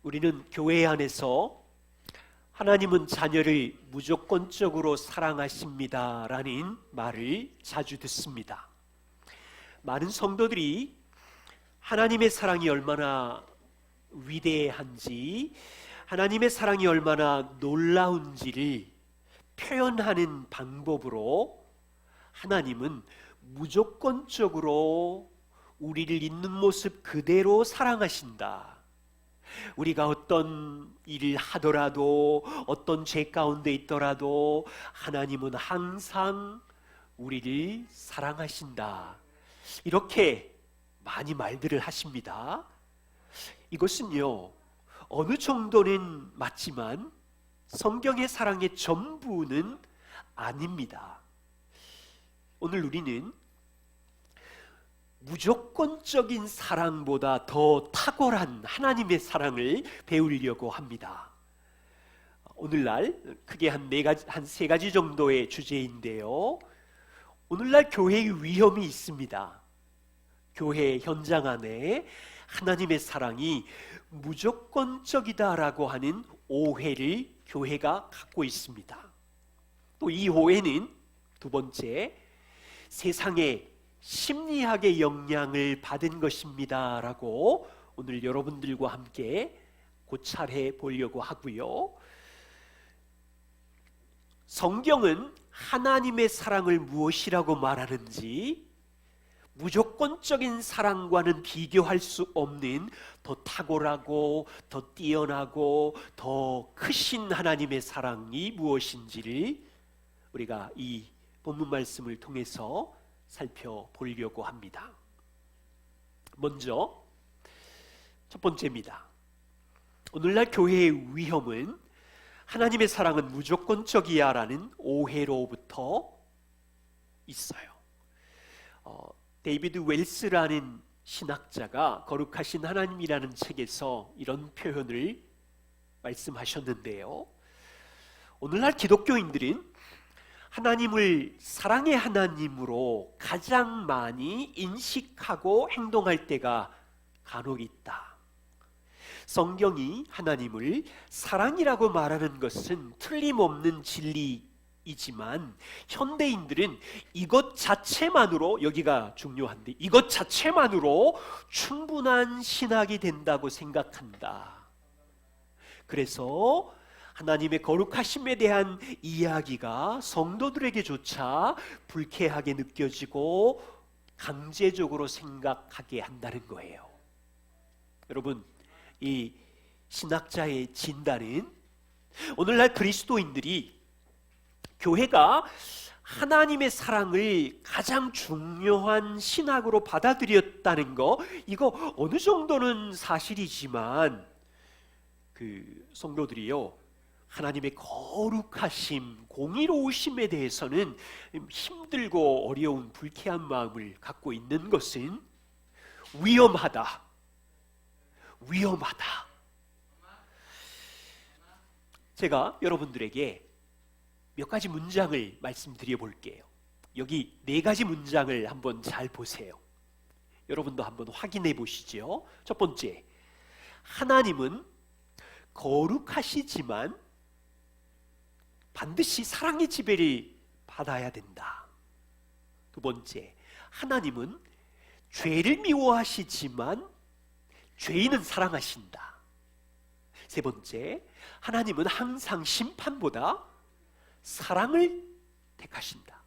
우리는 교회 안에서 하나님은 자녀를 무조건적으로 사랑하십니다 라는 말을 자주 듣습니다. 많은 성도들이 하나님의 사랑이 얼마나 위대한지, 하나님의 사랑이 얼마나 놀라운지를 표현하는 방법으로 하나님은 무조건적으로 우리를 있는 모습 그대로 사랑하신다. 우리가 어떤 일을 하더라도, 어떤 죄 가운데 있더라도 하나님은 항상 우리를 사랑하신다. 이렇게 많이 말들을 하십니다. 이것은요, 어느 정도는 맞지만 성경의 사랑의 전부는 아닙니다. 오늘 우리는 무조건적인 사랑보다 더 탁월한 하나님의 사랑을 배우려고 합니다. 오늘날 크게 한 세 가지 정도의 주제인데요. 오늘날 교회의 위험이 있습니다. 교회 현장 안에 하나님의 사랑이 무조건적이다라고 하는 오해를 교회가 갖고 있습니다. 또 이 오해는 두 번째, 세상의 심리학의 영향을 받은 것입니다 라고 오늘 여러분들과 함께 고찰해 보려고 하고요. 성경은 하나님의 사랑을 무엇이라고 말하는지, 무조건적인 사랑과는 비교할 수 없는 더 탁월하고 더 뛰어나고 더 크신 하나님의 사랑이 무엇인지를 우리가 이 본문 말씀을 통해서 살펴보려고 합니다. 먼저 첫 번째입니다. 오늘날 교회의 위험은 하나님의 사랑은 무조건적이야 라는 오해로부터 있어요. 데이비드 웰스라는 신학자가 거룩하신 하나님이라는 책에서 이런 표현을 말씀하셨는데요. 오늘날 기독교인들은 하나님을 사랑의 하나님으로 가장 많이 인식하고 행동할 때가 간혹 있다. 성경이 하나님을 사랑이라고 말하는 것은 틀림없는 진리이지만 현대인들은 이것 자체만으로, 여기가 중요한데, 이것 자체만으로 충분한 신학이 된다고 생각한다. 그래서 하나님의 거룩하심에 대한 이야기가 성도들에게조차 불쾌하게 느껴지고 강제적으로 생각하게 한다는 거예요. 여러분, 이 신학자의 진단은 오늘날 그리스도인들이 교회가 하나님의 사랑을 가장 중요한 신학으로 받아들였다는 거, 이거 어느 정도는 사실이지만 성도들이요, 하나님의 거룩하심, 공의로우심에 대해서는 힘들고 어려운 불쾌한 마음을 갖고 있는 것은 위험하다. 제가 여러분들에게 몇 가지 문장을 말씀드려 볼게요. 여기 네 가지 문장을 한번 잘 보세요. 여러분도 한번 확인해 보시죠. 첫 번째, 하나님은 거룩하시지만 반드시 사랑의 지배를 받아야 된다. 두 번째, 하나님은 죄를 미워하시지만 죄인은 사랑하신다. 세 번째, 하나님은 항상 심판보다 사랑을 택하신다.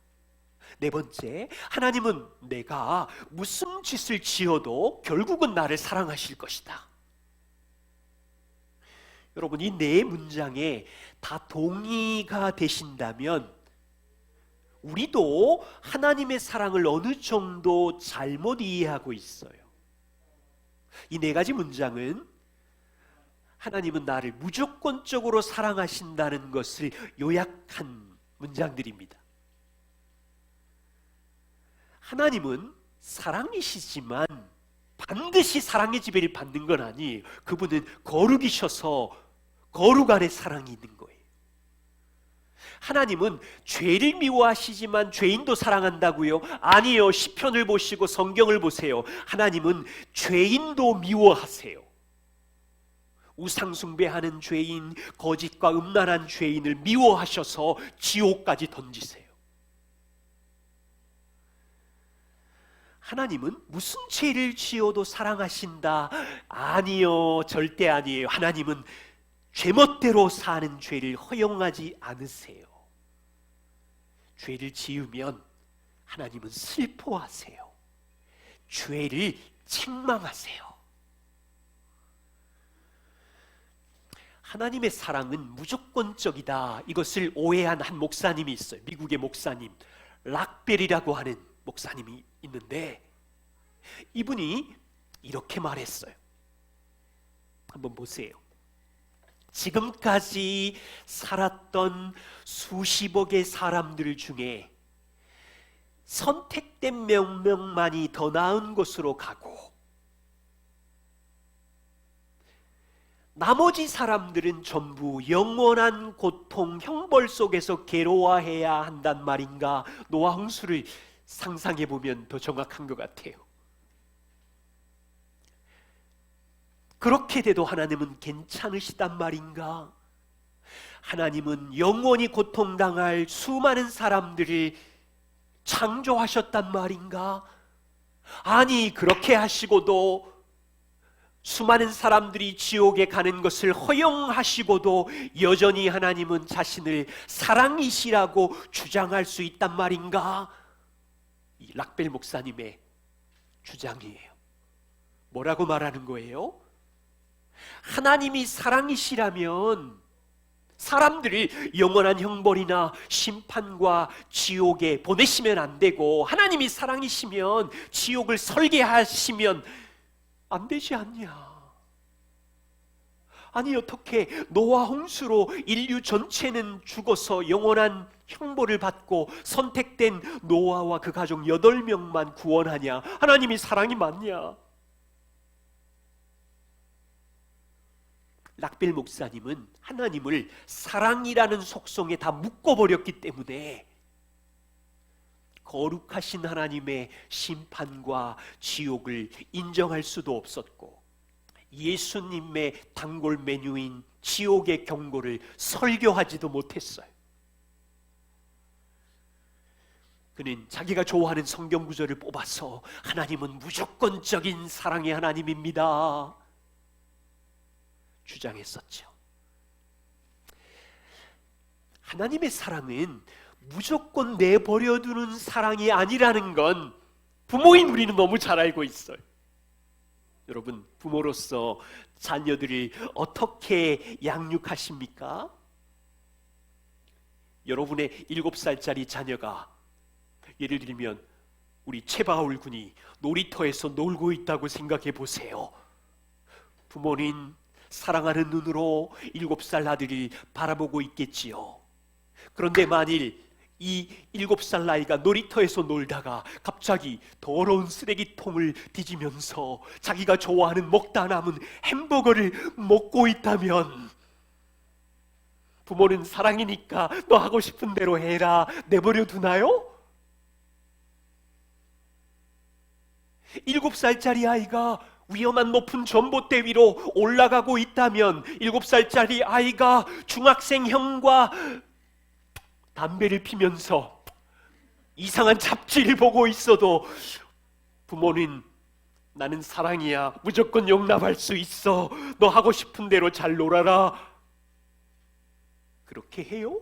네 번째, 하나님은 내가 무슨 짓을 지어도 결국은 나를 사랑하실 것이다. 여러분, 이 네 문장에 다 동의가 되신다면 우리도 하나님의 사랑을 어느 정도 잘못 이해하고 있어요. 이 네 가지 문장은 하나님은 나를 무조건적으로 사랑하신다는 것을 요약한 문장들입니다. 하나님은 사랑이시지만 반드시 사랑의 지배를 받는 건 아니에요. 그분은 거룩이셔서 거룩 안에 사랑이 있는 거예요. 하나님은 죄를 미워하시지만 죄인도 사랑한다고요? 아니요. 시편을 보시고 성경을 보세요. 하나님은 죄인도 미워하세요. 우상숭배하는 죄인, 거짓과 음란한 죄인을 미워하셔서 지옥까지 던지세요. 하나님은 무슨 죄를 지어도 사랑하신다? 아니요, 절대 아니에요. 하나님은 죄멋대로 사는 죄를 허용하지 않으세요. 죄를 지으면 하나님은 슬퍼하세요. 죄를 책망하세요. 하나님의 사랑은 무조건적이다. 이것을 오해한 한 목사님이 있어요. 미국의 목사님, 락벨이라고 하는 목사님이 있는데, 이분이 이렇게 말했어요. 한번 보세요. 지금까지 살았던 수십억의 사람들 중에 선택된 몇 명만이 더 나은 곳으로 가고, 나머지 사람들은 전부 영원한 고통, 형벌 속에서 괴로워해야 한단 말인가? 노아 홍수를 상상해 보면 더 정확한 것 같아요. 그렇게 돼도 하나님은 괜찮으시단 말인가? 하나님은 영원히 고통당할 수많은 사람들을 창조하셨단 말인가? 아니, 그렇게 하시고도 수많은 사람들이 지옥에 가는 것을 허용하시고도 여전히 하나님은 자신을 사랑이시라고 주장할 수 있단 말인가? 이 락벨 목사님의 주장이에요. 뭐라고 말하는 거예요? 하나님이 사랑이시라면 사람들을 영원한 형벌이나 심판과 지옥에 보내시면 안 되고, 하나님이 사랑이시면 지옥을 설계하시면 안 되지 않냐? 아니, 어떻게 노아 홍수로 인류 전체는 죽어서 영원한 형벌을 받고 선택된 노아와 그 가족 8명만 구원하냐? 하나님이 사랑이 맞냐? 락벨 목사님은 하나님을 사랑이라는 속성에 다 묶어버렸기 때문에 거룩하신 하나님의 심판과 지옥을 인정할 수도 없었고, 예수님의 단골 메뉴인 지옥의 경고를 설교하지도 못했어요. 그는 자기가 좋아하는 성경 구절을 뽑아서 하나님은 무조건적인 사랑의 하나님입니다 주장했었죠. 하나님의 사랑은 무조건 내버려두는 사랑이 아니라는 건 부모인 우리는 너무 잘 알고 있어요. 여러분, 부모로서 자녀들을 어떻게 양육하십니까? 여러분의 7살짜리 자녀가 예를 들면 우리 최바울 군이 놀이터에서 놀고 있다고 생각해 보세요. 부모는 사랑하는 눈으로 7살 아들이 바라보고 있겠지요. 그런데 만일 이 7살 아이가 놀이터에서 놀다가 갑자기 더러운 쓰레기통을 뒤지면서 자기가 좋아하는 먹다 남은 햄버거를 먹고 있다면, 부모는 사랑이니까 너 하고 싶은 대로 해라 내버려 두나요? 7살짜리 아이가 위험한 높은 전봇대 위로 올라가고 있다면, 7살짜리 아이가 중학생 형과 담배를 피면서 이상한 잡지를 보고 있어도 부모는 나는 사랑이야, 무조건 용납할 수 있어, 너 하고 싶은 대로 잘 놀아라, 그렇게 해요?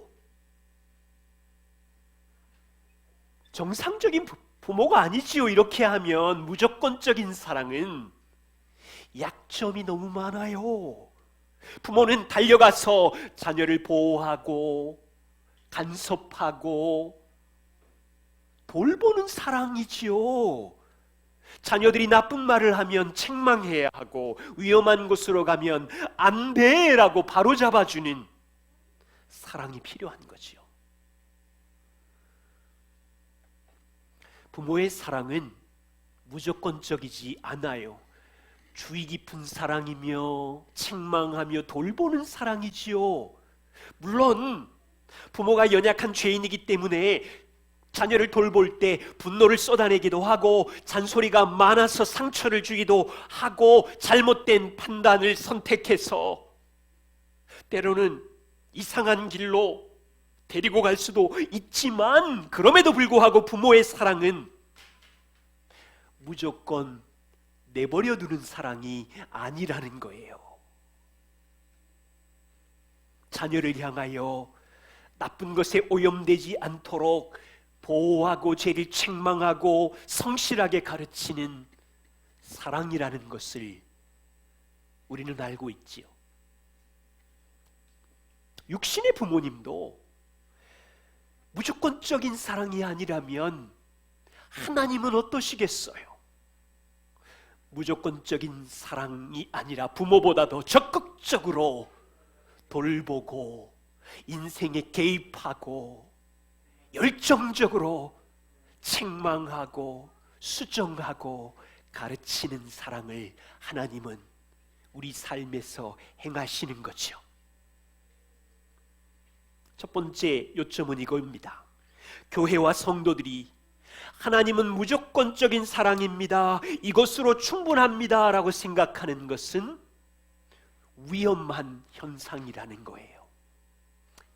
정상적인 부모가 아니지요. 이렇게 하면 무조건적인 사랑은 약점이 너무 많아요. 부모는 달려가서 자녀를 보호하고 간섭하고 돌보는 사랑이지요. 자녀들이 나쁜 말을 하면 책망해야 하고, 위험한 곳으로 가면 안 돼라고 바로잡아주는 사랑이 필요한 거지요. 부모의 사랑은 무조건적이지 않아요. 주의 깊은 사랑이며 책망하며 돌보는 사랑이지요. 물론 부모가 연약한 죄인이기 때문에 자녀를 돌볼 때 분노를 쏟아내기도 하고, 잔소리가 많아서 상처를 주기도 하고, 잘못된 판단을 선택해서 때로는 이상한 길로 데리고 갈 수도 있지만, 그럼에도 불구하고 부모의 사랑은 무조건 내버려 두는 사랑이 아니라는 거예요. 자녀를 향하여 나쁜 것에 오염되지 않도록 보호하고 죄를 책망하고 성실하게 가르치는 사랑이라는 것을 우리는 알고 있지요. 육신의 부모님도 무조건적인 사랑이 아니라면 하나님은 어떠시겠어요? 무조건적인 사랑이 아니라 부모보다 더 적극적으로 돌보고 인생에 개입하고 열정적으로 책망하고 수정하고 가르치는 사랑을 하나님은 우리 삶에서 행하시는 거죠. 첫 번째 요점은 이겁니다. 교회와 성도들이 하나님은 무조건적인 사랑입니다, 이것으로 충분합니다 라고 생각하는 것은 위험한 현상이라는 거예요.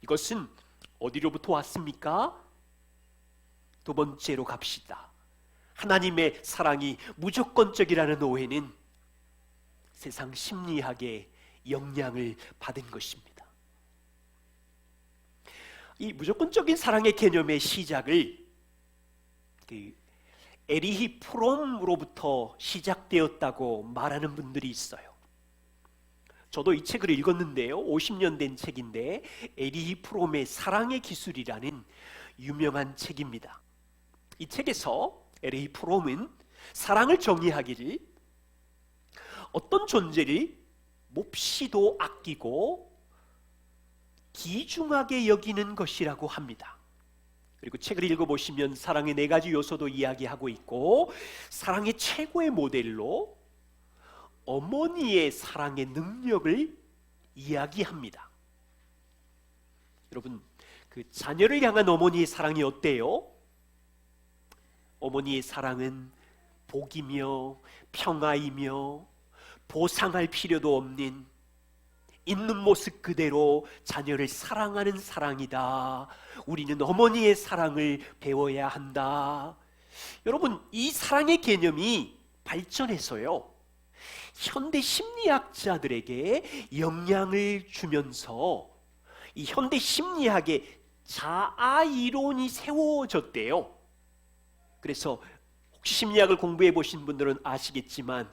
이것은 어디로부터 왔습니까? 두 번째로 갑시다. 하나님의 사랑이 무조건적이라는 오해는 세상 심리학의 영향을 받은 것입니다. 이 무조건적인 사랑의 개념의 시작을 에리히 프롬으로부터 시작되었다고 말하는 분들이 있어요. 저도 이 책을 읽었는데요, 50년 된 책인데 에리히 프롬의 사랑의 기술이라는 유명한 책입니다. 이 책에서 에리히 프롬은 사랑을 정의하기를 어떤 존재를 몹시도 아끼고 귀중하게 여기는 것이라고 합니다. 그리고 책을 읽어보시면 사랑의 4가지 요소도 이야기하고 있고, 사랑의 최고의 모델로 어머니의 사랑의 능력을 이야기합니다. 여러분, 그 자녀를 향한 어머니의 사랑이 어때요? 어머니의 사랑은 복이며 평화이며 보상할 필요도 없는 있는 모습 그대로 자녀를 사랑하는 사랑이다. 우리는 어머니의 사랑을 배워야 한다. 여러분, 이 사랑의 개념이 발전해서요, 현대 심리학자들에게 영향을 주면서 이 현대 심리학의 자아 이론이 세워졌대요. 그래서 혹시 심리학을 공부해 보신 분들은 아시겠지만,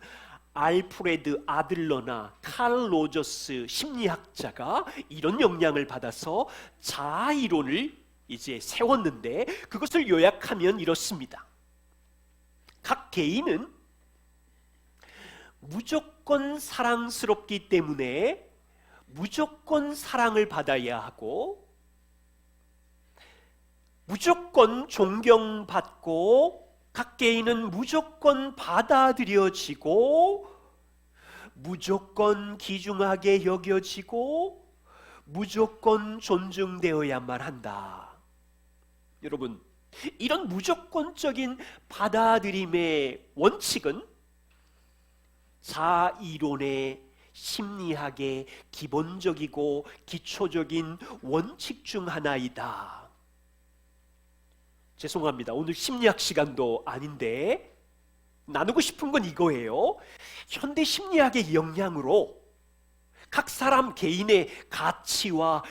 알프레드 아들러나 칼 로저스 심리학자가 이런 영향을 받아서 자아 이론을 이제 세웠는데, 그것을 요약하면 이렇습니다. 각 개인은 무조건 사랑스럽기 때문에 무조건 사랑을 받아야 하고, 무조건 존경받고, 각 개인은 무조건 받아들여지고, 무조건 귀중하게 여겨지고, 무조건 존중되어야만 한다. 여러분, 이런 무조건적인 받아들임의 원칙은 자이론의 심리학의 기본적이고 기초적인 원칙 중 하나이다. 죄송합니다. 오늘 심리학 시간도 아닌데 나누고 싶은 건 이거예요. 현대 심리학의 영향으로 각 사람 개인의 가치와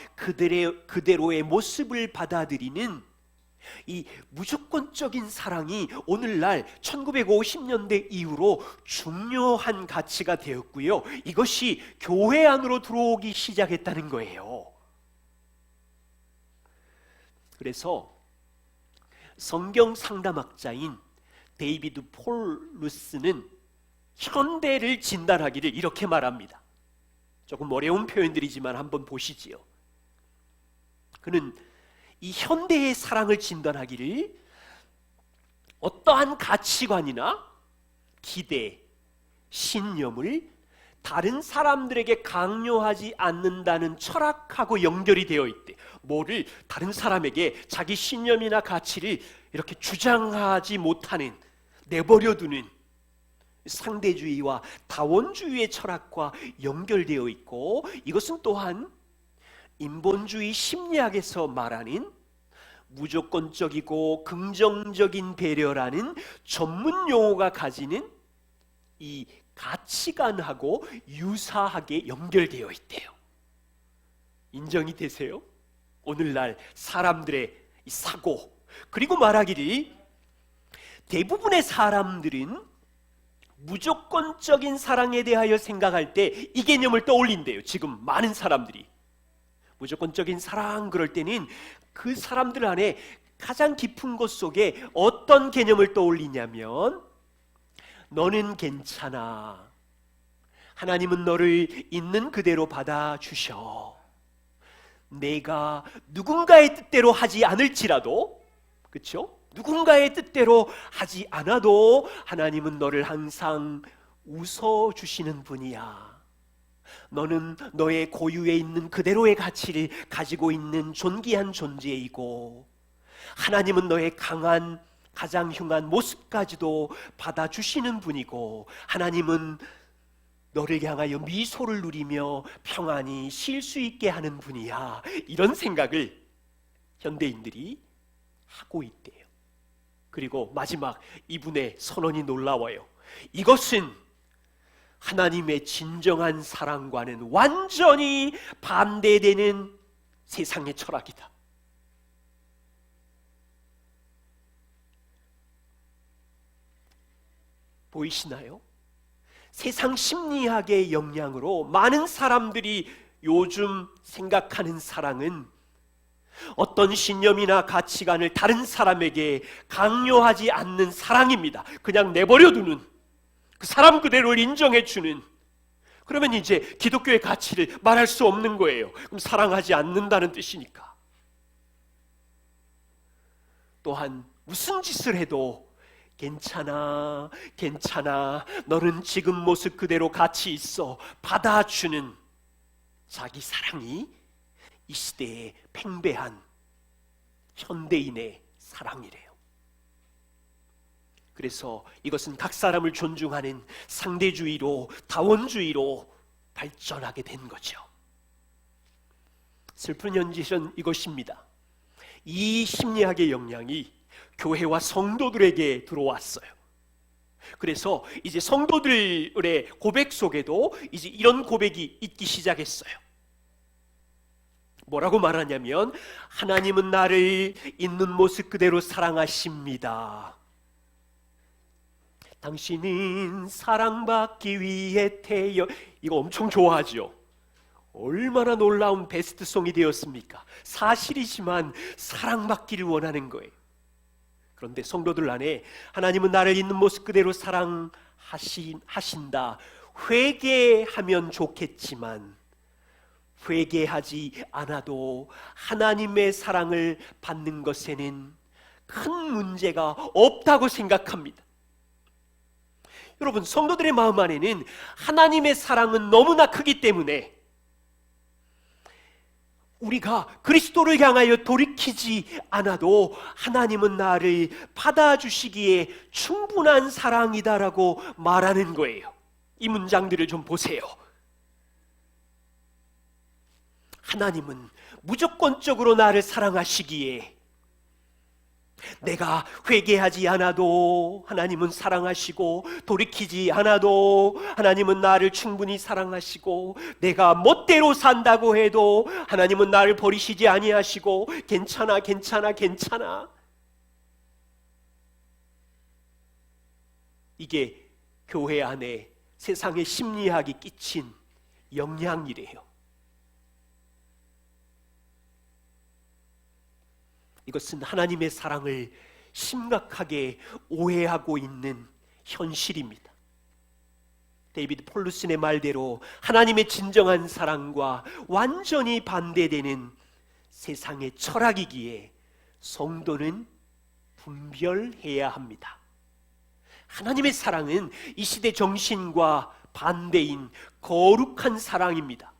그대로의 모습을 받아들이는 이 무조건적인 사랑이 오늘날 1950년대 이후로 중요한 가치가 되었고요, 이것이 교회 안으로 들어오기 시작했다는 거예요. 그래서 성경 상담학자인 데이비드 폴루스는 현대를 진단하기를 이렇게 말합니다. 조금 어려운 표현들이지만 한번 보시지요. 그는 이 현대의 사랑을 진단하기를 어떠한 가치관이나 기대, 신념을 다른 사람들에게 강요하지 않는다는 철학하고 연결이 되어 있대. 뭐를 다른 사람에게 자기 신념이나 가치를 이렇게 주장하지 못하는, 내버려두는 상대주의와 다원주의의 철학과 연결되어 있고, 이것은 또한 인본주의 심리학에서 말하는 무조건적이고 긍정적인 배려라는 전문 용어가 가지는 이 가치관하고 유사하게 연결되어 있대요. 인정이 되세요? 오늘날 사람들의 이 사고, 그리고 말하기를 대부분의 사람들은 무조건적인 사랑에 대하여 생각할 때 이 개념을 떠올린대요. 지금 많은 사람들이 무조건적인 사랑, 그럴 때는 그 사람들 안에 가장 깊은 곳 속에 어떤 개념을 떠올리냐면, 너는 괜찮아, 하나님은 너를 있는 그대로 받아주셔, 내가 누군가의 뜻대로 하지 않을지라도, 그렇죠? 누군가의 뜻대로 하지 않아도 하나님은 너를 항상 웃어주시는 분이야. 너는 너의 고유에 있는 그대로의 가치를 가지고 있는 존귀한 존재이고, 하나님은 너의 강한, 가장 흉한 모습까지도 받아주시는 분이고, 하나님은 너를 향하여 미소를 누리며 평안히 쉴 수 있게 하는 분이야. 이런 생각을 현대인들이 하고 있대요. 그리고 마지막 이분의 선언이 놀라워요. 이것은 하나님의 진정한 사랑과는 완전히 반대되는 세상의 철학이다. 보이시나요? 세상 심리학의 영향으로 많은 사람들이 요즘 생각하는 사랑은 어떤 신념이나 가치관을 다른 사람에게 강요하지 않는 사랑입니다. 그냥 내버려두는, 그 사람 그대로를 인정해주는. 그러면 이제 기독교의 가치를 말할 수 없는 거예요. 그럼 사랑하지 않는다는 뜻이니까. 또한 무슨 짓을 해도 괜찮아, 괜찮아, 너는 지금 모습 그대로 가치 있어, 받아주는 자기 사랑이 이 시대에 팽배한 현대인의 사랑이래요. 그래서 이것은 각 사람을 존중하는 상대주의로, 다원주의로 발전하게 된 거죠. 슬픈 현실은 이것입니다. 이 심리학의 영향이 교회와 성도들에게 들어왔어요. 그래서 이제 성도들의 고백 속에도 이제 이런 고백이 있기 시작했어요. 뭐라고 말하냐면, 하나님은 나를 있는 모습 그대로 사랑하십니다. 당신은 사랑받기 위해 태어. 이거 엄청 좋아하죠. 얼마나 놀라운 베스트송이 되었습니까? 사실이지만 사랑받기를 원하는 거예요. 그런데 성도들 안에 하나님은 나를 있는 모습 그대로 사랑하신다, 회개하면 좋겠지만 회개하지 않아도 하나님의 사랑을 받는 것에는 큰 문제가 없다고 생각합니다. 여러분, 성도들의 마음 안에는 하나님의 사랑은 너무나 크기 때문에 우리가 그리스도를 향하여 돌이키지 않아도 하나님은 나를 받아주시기에 충분한 사랑이다라고 말하는 거예요. 이 문장들을 좀 보세요. 하나님은 무조건적으로 나를 사랑하시기에 내가 회개하지 않아도 하나님은 사랑하시고, 돌이키지 않아도 하나님은 나를 충분히 사랑하시고, 내가 멋대로 산다고 해도 하나님은 나를 버리시지 아니하시고, 괜찮아, 괜찮아, 괜찮아. 이게 교회 안에 세상의 심리학이 끼친 영향이래요. 이것은 하나님의 사랑을 심각하게 오해하고 있는 현실입니다. 데이비드 폴루슨의 말대로 하나님의 진정한 사랑과 완전히 반대되는 세상의 철학이기에 성도는 분별해야 합니다. 하나님의 사랑은 이 시대 정신과 반대인 거룩한 사랑입니다.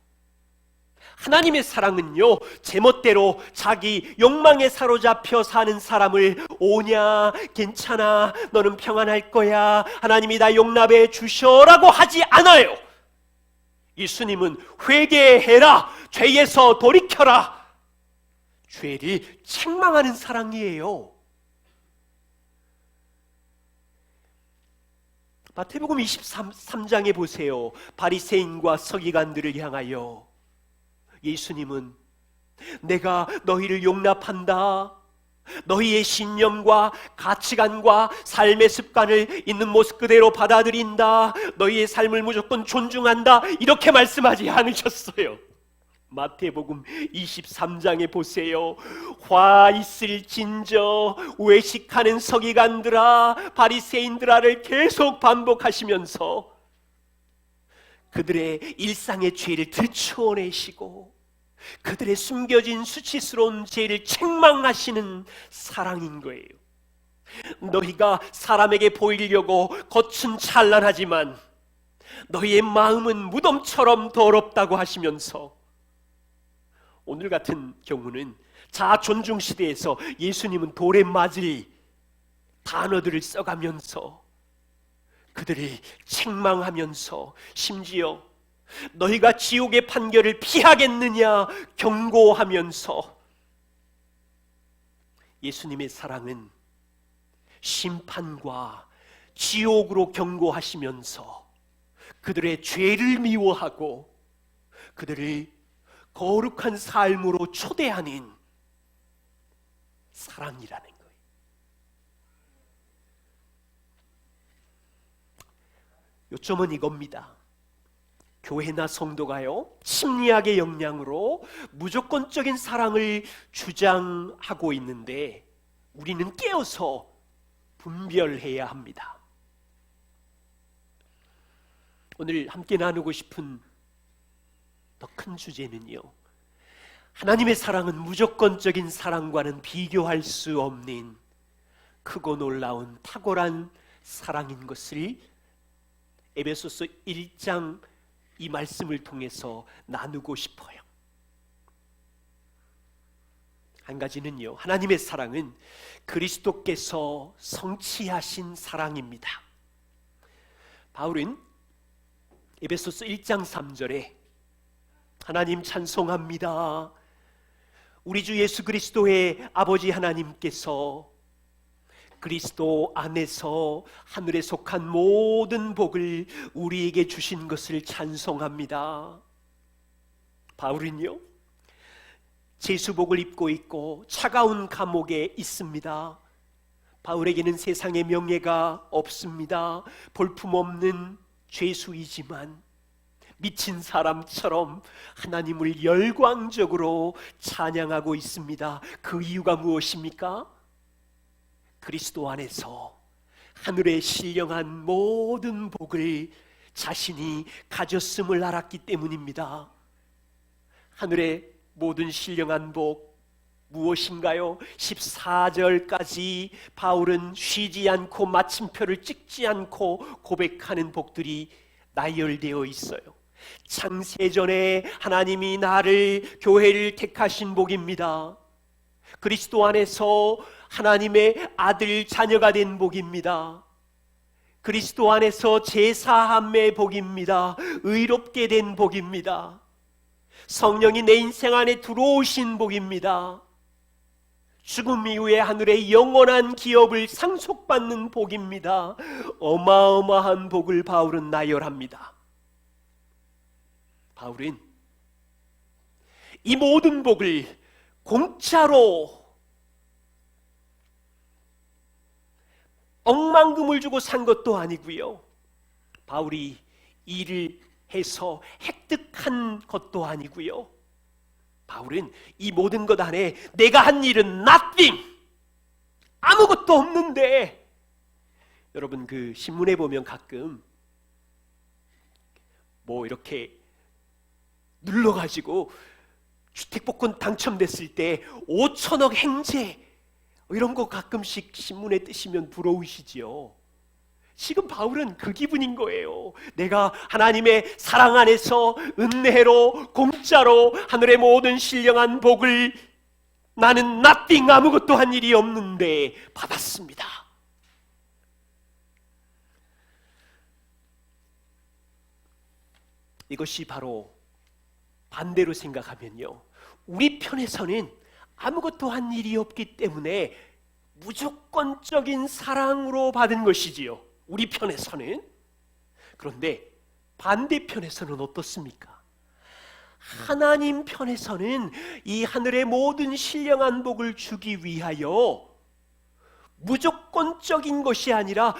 하나님의 사랑은요, 제멋대로 자기 욕망에 사로잡혀 사는 사람을 오냐, 괜찮아, 너는 평안할 거야, 하나님이 나 용납해 주셔라고 하지 않아요. 예수님은 회개해라, 죄에서 돌이켜라, 죄를 책망하는 사랑이에요. 마태복음 23장에 보세요. 바리새인과 서기관들을 향하여 예수님은 내가 너희를 용납한다, 너희의 신념과 가치관과 삶의 습관을 있는 모습 그대로 받아들인다, 너희의 삶을 무조건 존중한다, 이렇게 말씀하지 않으셨어요. 마태복음 23장에 보세요. 화 있을진저 외식하는 서기관들아 바리새인들아를 계속 반복하시면서 그들의 일상의 죄를 들추어내시고 그들의 숨겨진 수치스러운 죄를 책망하시는 사랑인 거예요. 너희가 사람에게 보이려고 겉은 찬란하지만 너희의 마음은 무덤처럼 더럽다고 하시면서, 오늘 같은 경우는 자아 존중 시대에서 예수님은 돌에 맞을 단어들을 써가면서 그들을 책망하면서 심지어 너희가 지옥의 판결을 피하겠느냐 경고하면서, 예수님의 사랑은 심판과 지옥으로 경고하시면서 그들의 죄를 미워하고 그들을 거룩한 삶으로 초대하는 사랑이라는 거예요. 요점은 이겁니다. 교회나 성도가요, 심리학의 역량으로 무조건적인 사랑을 주장하고 있는데 우리는 깨어서 분별해야 합니다. 오늘 함께 나누고 싶은 더 큰 주제는요, 하나님의 사랑은 무조건적인 사랑과는 비교할 수 없는 크고 놀라운 탁월한 사랑인 것을 에베소서 1장 이 말씀을 통해서 나누고 싶어요. 한 가지는요, 하나님의 사랑은 그리스도께서 성취하신 사랑입니다. 바울은 에베소서 1장 3절에 하나님 찬송합니다. 우리 주 예수 그리스도의 아버지 하나님께서 그리스도 안에서 하늘에 속한 모든 복을 우리에게 주신 것을 찬송합니다. 바울은요, 제수복을 입고 있고 차가운 감옥에 있습니다. 바울에게는 세상의 명예가 없습니다. 볼품없는 죄수이지만 미친 사람처럼 하나님을 열광적으로 찬양하고 있습니다. 그 이유가 무엇입니까? 그리스도 안에서 하늘에 신령한 모든 복을 자신이 가졌음을 알았기 때문입니다. 하늘의 모든 신령한 복 무엇인가요? 14절까지 바울은 쉬지 않고 마침표를 찍지 않고 고백하는 복들이 나열되어 있어요. 창세전에 하나님이 나를, 교회를 택하신 복입니다. 그리스도 안에서 하나님의 아들 자녀가 된 복입니다. 그리스도 안에서 제사함의 복입니다. 의롭게 된 복입니다. 성령이 내 인생 안에 들어오신 복입니다. 죽음 이후에 하늘의 영원한 기업을 상속받는 복입니다. 어마어마한 복을 바울은 나열합니다. 바울은 이 모든 복을 공짜로 억만금을 주고 산 것도 아니고요, 바울이 일을 해서 획득한 것도 아니고요, 바울은 이 모든 것 안에 내가 한 일은 nothing, 아무것도 없는데, 여러분 그 신문에 보면 가끔 뭐 이렇게 눌러가지고 주택복권 당첨됐을 때 5천억 행제 이런 거 가끔씩 신문에 뜨시면 부러우시지요. 지금 바울은 그 기분인 거예요. 내가 하나님의 사랑 안에서 은혜로 공짜로 하늘의 모든 신령한 복을 나는 nothing, 아무것도 한 일이 없는데 받았습니다. 이것이 바로 반대로 생각하면요, 우리 편에서는 아무것도 한 일이 없기 때문에 무조건적인 사랑으로 받은 것이지요, 우리 편에서는. 그런데 반대편에서는 어떻습니까? 하나님 편에서는 이 하늘의 모든 신령한 복을 주기 위하여 무조건적인 것이 아니라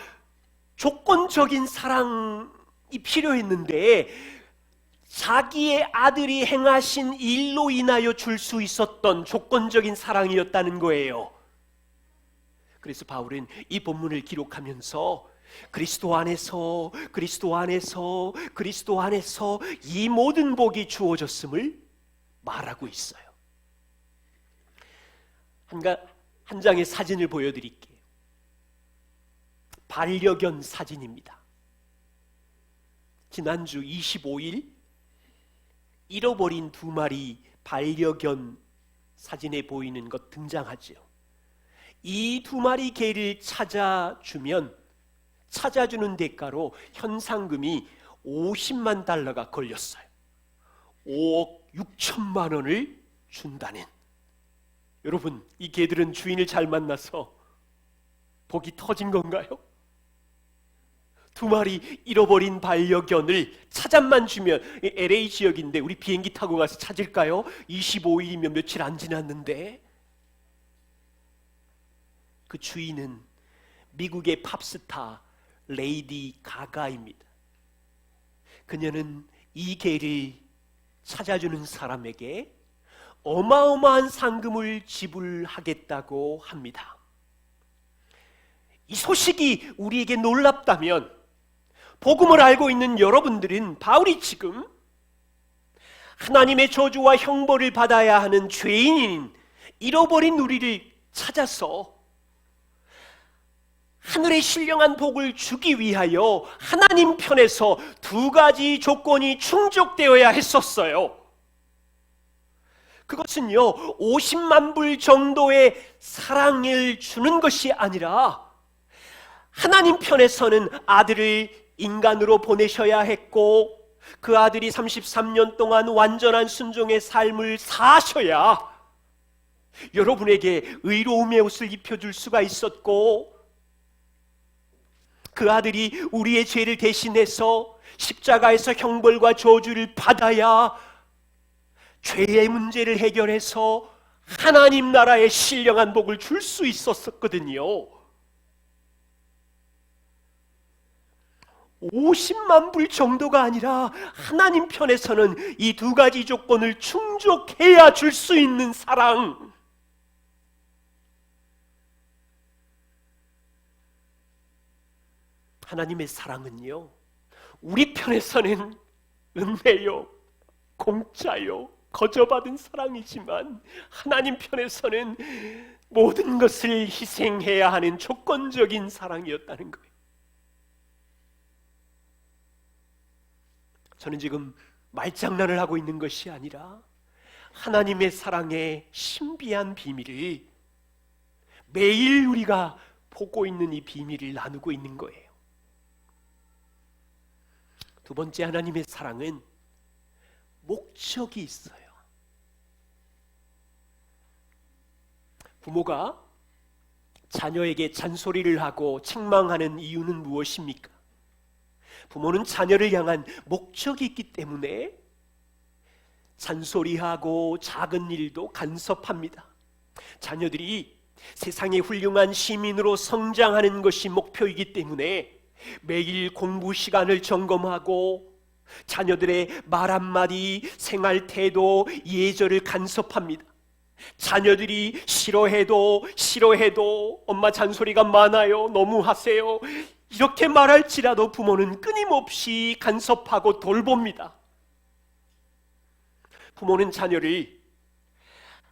조건적인 사랑이 필요했는데, 자기의 아들이 행하신 일로 인하여 줄 수 있었던 조건적인 사랑이었다는 거예요. 그래서 바울은 이 본문을 기록하면서 그리스도 안에서 이 모든 복이 주어졌음을 말하고 있어요. 한 장의 사진을 보여드릴게요. 반려견 사진입니다. 지난주 25일 잃어버린 2마리 반려견 사진에 보이는 것 등장하죠. 이 2마리 개를 찾아주는 대가로 현상금이 50만 달러가 걸렸어요. 5억 6천만 원을 준다는. 여러분, 이 개들은 주인을 잘 만나서 복이 터진 건가요? 2마리 잃어버린 반려견을 찾아만 주면, LA 지역인데 우리 비행기 타고 가서 찾을까요? 25일이면 며칠 안 지났는데. 그 주인은 미국의 팝스타 레이디 가가입니다. 그녀는 이 개를 찾아주는 사람에게 어마어마한 상금을 지불하겠다고 합니다. 이 소식이 우리에게 놀랍다면, 복음을 알고 있는 여러분들은 바울이 지금 하나님의 저주와 형벌을 받아야 하는 죄인인 잃어버린 우리를 찾아서 하늘의 신령한 복을 주기 위하여 하나님 편에서 2가지 조건이 충족되어야 했었어요. 그것은요, 50만 불 정도의 사랑을 주는 것이 아니라 하나님 편에서는 아들을 인간으로 보내셔야 했고, 그 아들이 33년 동안 완전한 순종의 삶을 사셔야 여러분에게 의로움의 옷을 입혀줄 수가 있었고, 그 아들이 우리의 죄를 대신해서 십자가에서 형벌과 저주를 받아야 죄의 문제를 해결해서 하나님 나라의 신령한 복을 줄 수 있었거든요. 50만 불 정도가 아니라 하나님 편에서는 이 2가지 조건을 충족해야 줄 수 있는 사랑. 하나님의 사랑은요, 우리 편에서는 은혜요, 공짜요, 거저받은 사랑이지만 하나님 편에서는 모든 것을 희생해야 하는 조건적인 사랑이었다는 거예요. 저는 지금 말장난을 하고 있는 것이 아니라 하나님의 사랑의 신비한 비밀을 매일 우리가 보고 있는 이 비밀을 나누고 있는 거예요. 2번째, 하나님의 사랑은 목적이 있어요. 부모가 자녀에게 잔소리를 하고 책망하는 이유는 무엇입니까? 부모는 자녀를 향한 목적이 있기 때문에 잔소리하고 작은 일도 간섭합니다. 자녀들이 세상의 훌륭한 시민으로 성장하는 것이 목표이기 때문에 매일 공부 시간을 점검하고 자녀들의 말 한마디, 생활 태도, 예절을 간섭합니다. 자녀들이 싫어해도 엄마 잔소리가 많아요, 너무 하세요, 이렇게 말할지라도 부모는 끊임없이 간섭하고 돌봅니다. 부모는 자녀를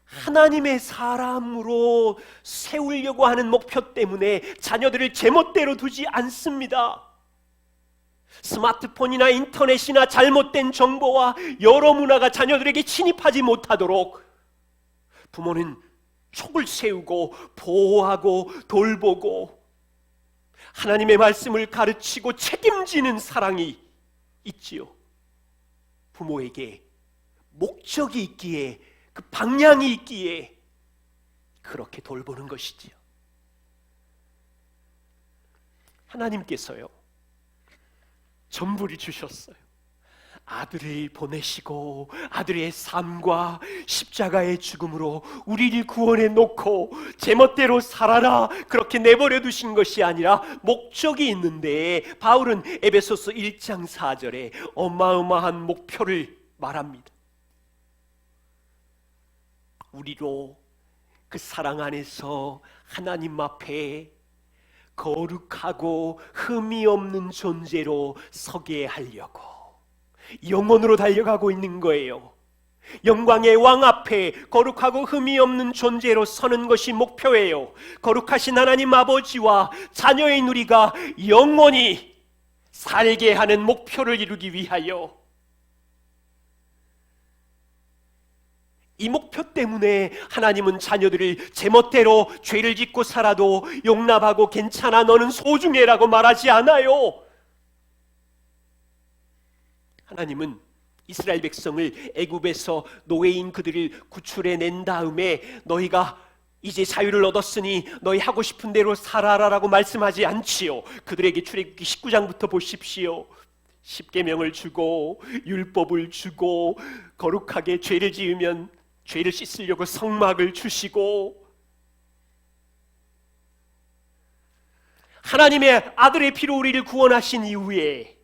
하나님의 사람으로 세우려고 하는 목표 때문에 자녀들을 제멋대로 두지 않습니다. 스마트폰이나 인터넷이나 잘못된 정보와 여러 문화가 자녀들에게 침입하지 못하도록 부모는 촉을 세우고 보호하고 돌보고 하나님의 말씀을 가르치고 책임지는 사랑이 있지요. 부모에게 목적이 있기에, 그 방향이 있기에 그렇게 돌보는 것이지요. 하나님께서요, 전부를 주셨어요. 아들을 보내시고 아들의 삶과 십자가의 죽음으로 우리를 구원해 놓고 제멋대로 살아라 그렇게 내버려 두신 것이 아니라 목적이 있는데, 바울은 에베소서 1장 4절에 어마어마한 목표를 말합니다. 우리로 그 사랑 안에서 하나님 앞에 거룩하고 흠이 없는 존재로 서게 하려고 영원으로 달려가고 있는 거예요. 영광의 왕 앞에 거룩하고 흠이 없는 존재로 서는 것이 목표예요. 거룩하신 하나님 아버지와 자녀인 우리가 영원히 살게 하는 목표를 이루기 위하여, 이 목표 때문에 하나님은 자녀들을 제멋대로 죄를 짓고 살아도 용납하고 괜찮아, 너는 소중해라고 말하지 않아요. 하나님은 이스라엘 백성을 애굽에서 노예인 그들을 구출해낸 다음에 너희가 이제 자유를 얻었으니 너희 하고 싶은 대로 살아라라고 말씀하지 않지요. 그들에게 출애굽기 19장부터 보십시오. 십계명을 주고 율법을 주고 거룩하게 죄를 지으면 죄를 씻으려고 성막을 주시고, 하나님의 아들의 피로 우리를 구원하신 이후에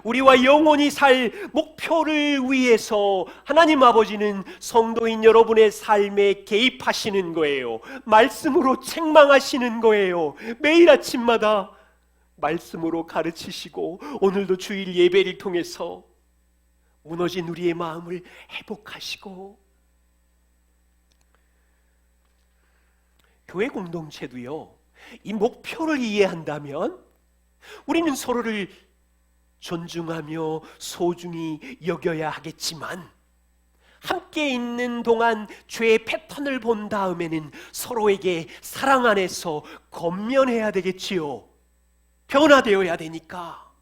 우리와 영원히 살 목표를 위해서 하나님 아버지는 성도인 여러분의 삶에 개입하시는 거예요. 말씀으로 책망하시는 거예요. 매일 아침마다 말씀으로 가르치시고, 오늘도 주일 예배를 통해서 무너진 우리의 마음을 회복하시고, 교회 공동체도요, 이 목표를 이해한다면 우리는 서로를 존중하며 소중히 여겨야 하겠지만, 함께 있는 동안 죄의 패턴을 본 다음에는 서로에게 사랑 안에서 권면해야 되겠지요. 변화되어야 되니까.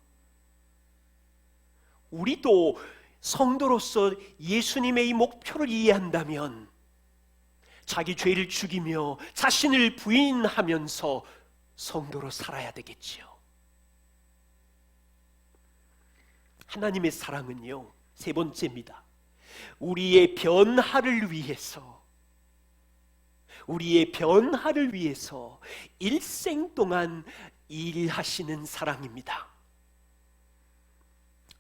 우리도 성도로서 예수님의 이 목표를 이해한다면 자기 죄를 죽이며 자신을 부인하면서 성도로 살아야 되겠지요. 하나님의 사랑은요, 세 번째입니다. 우리의 변화를 위해서 일생 동안 일하시는 사랑입니다.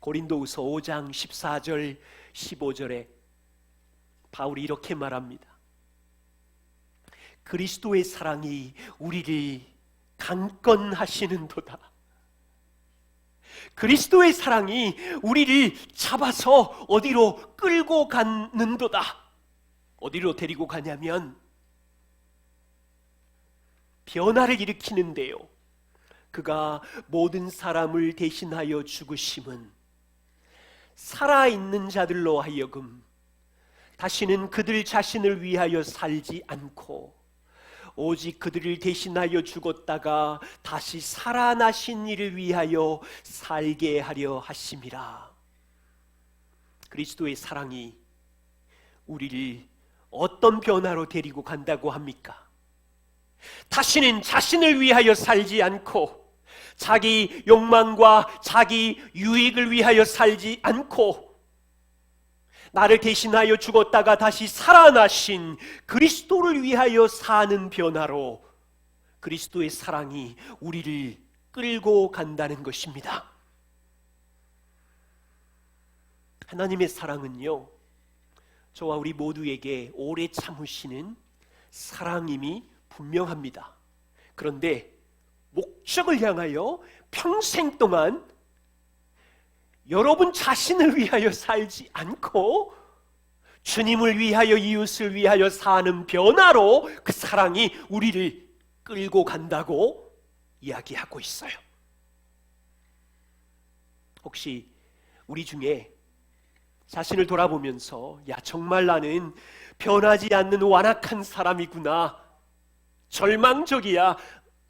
고린도후서 5장 14절 15절에 바울이 이렇게 말합니다. 그리스도의 사랑이 우리를 강건하시는도다. 그리스도의 사랑이 우리를 잡아서 어디로 끌고 가는도다. 어디로 데리고 가냐면 변화를 일으키는데요, 그가 모든 사람을 대신하여 죽으심은 살아있는 자들로 하여금 다시는 그들 자신을 위하여 살지 않고 오직 그들을 대신하여 죽었다가 다시 살아나신 이를 위하여 살게 하려 하심이라. 그리스도의 사랑이 우리를 어떤 변화로 데리고 간다고 합니까? 다시는 자신을 위하여 살지 않고 자기 욕망과 자기 유익을 위하여 살지 않고 나를 대신하여 죽었다가 다시 살아나신 그리스도를 위하여 사는 변화로 그리스도의 사랑이 우리를 끌고 간다는 것입니다. 하나님의 사랑은요, 저와 우리 모두에게 오래 참으시는 사랑임이 분명합니다. 그런데 목적을 향하여 평생 동안 여러분 자신을 위하여 살지 않고 주님을 위하여, 이웃을 위하여 사는 변화로 그 사랑이 우리를 끌고 간다고 이야기하고 있어요. 혹시 우리 중에 자신을 돌아보면서 야, 정말 나는 변하지 않는 완악한 사람이구나, 절망적이야,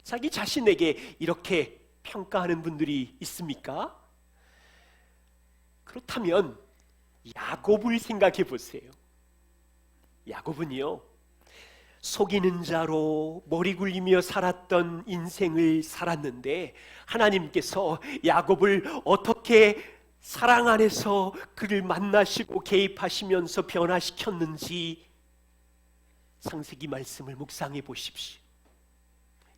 자기 자신에게 이렇게 평가하는 분들이 있습니까? 그렇다면 야곱을 생각해 보세요. 야곱은요, 속이는 자로 머리 굴리며 살았던 인생을 살았는데 하나님께서 야곱을 어떻게 사랑 안에서 그를 만나시고 개입하시면서 변화시켰는지 창세기 말씀을 묵상해 보십시오.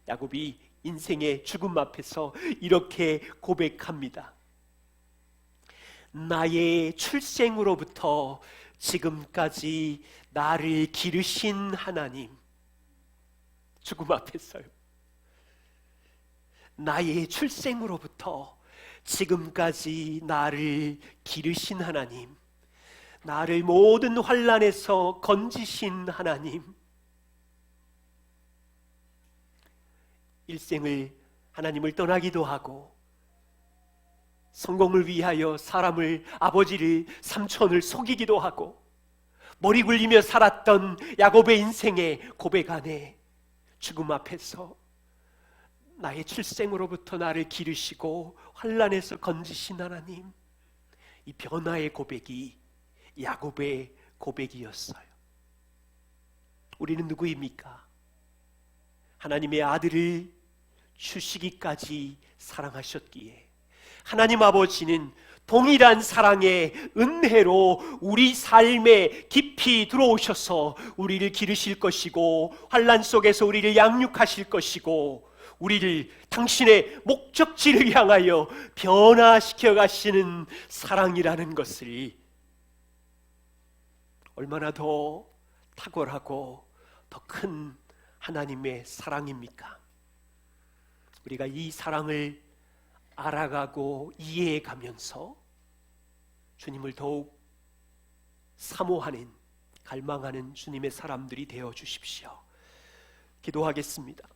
야곱이 인생의 죽음 앞에서 이렇게 고백합니다. 나의 출생으로부터 지금까지 나를 기르신 하나님. 죽음 앞에서요. 나의 출생으로부터 지금까지 나를 기르신 하나님, 나를 모든 환난에서 건지신 하나님, 일생을 하나님을 떠나기도 하고 성공을 위하여 사람을, 아버지를, 삼촌을 속이기도 하고 머리 굴리며 살았던 야곱의 인생의 고백 안에 죽음 앞에서 나의 출생으로부터 나를 기르시고 환난에서 건지신 하나님, 이 변화의 고백이 야곱의 고백이었어요. 우리는 누구입니까? 하나님의 아들을 주시기까지 사랑하셨기에 하나님 아버지는 동일한 사랑의 은혜로 우리 삶에 깊이 들어오셔서 우리를 기르실 것이고 환난 속에서 우리를 양육하실 것이고 우리를 당신의 목적지를 향하여 변화시켜 가시는 사랑이라는 것을 얼마나 더 탁월하고 더 큰 하나님의 사랑입니까? 우리가 이 사랑을 알아가고 이해해가면서 주님을 더욱 사모하는, 갈망하는 주님의 사람들이 되어 주십시오. 기도하겠습니다.